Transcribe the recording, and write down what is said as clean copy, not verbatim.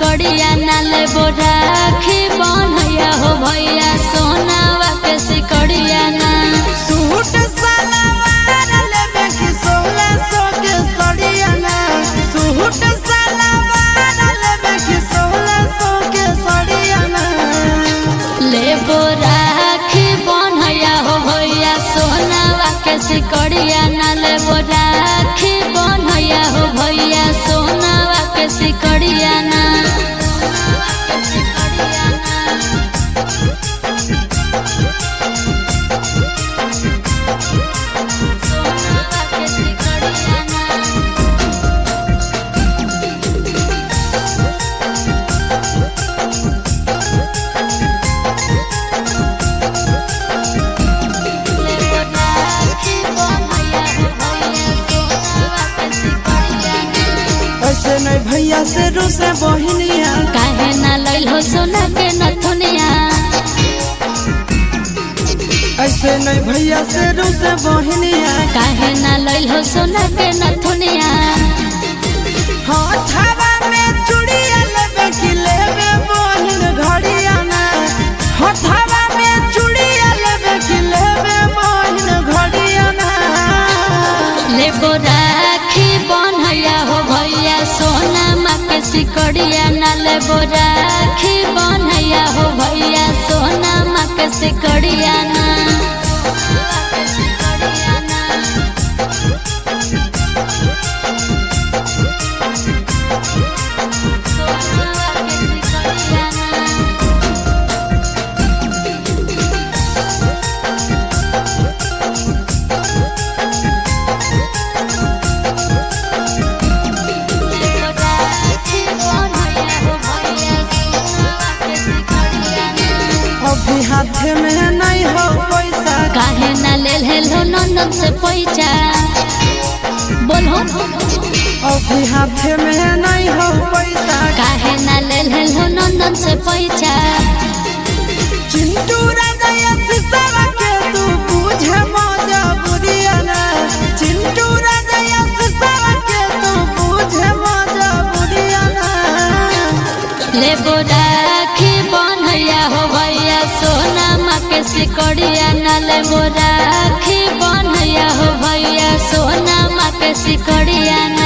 सिकड़िया नाले राखी बनैया हो भैया सोनावा के सिकड़िया ना सूट सलवार लेबे की 1600 के सड़िया ना सूट सलवार लेबे की 1600 के सड़िया ना लेबो राखी बनैया हो भैया सोनावा के सिकड़िया ना लेबो राखी बनैया हो भैया सोनावा के सिकड़िया ना ऐसे नहीं भैया से रूसे बहिनिया काहे ना लइल हो सोना के नथुनिया ऐसे नहीं भैया से रूसे बहिनिया काहे ना लइल हो सोना के नथुनिया हथवा में चूड़िया लेबे की लेबे बहिन घड़िया ना हथवा में चूड़िया लेबे की लेबे बहिन घड़िया ना लेबो राखी बनैया हो भैया सोना माँ के सिकड़िया ना लेबो राखी बनैया हो भैया सोना माँ के सिकड़िया ना अभी हाथ में नहीं हो पैसा काहे ना लेल हेलो नंदन से पैसा बोलो अभी हाथ में नहीं हो पैसा काहे ना लेल हेलो नंदन से पैसा चिंटू राजा सिसवा के तू बुझे मजा बुरिया ना चिंटू राजा सिसवा के तू बुझे मजा बुरिया ना लेबो राखी बनैया हो भैया सोना माँ के सिकड़िया ना लेबो राखी बनैया हो भैया सोना माँ के सिकड़िया ना।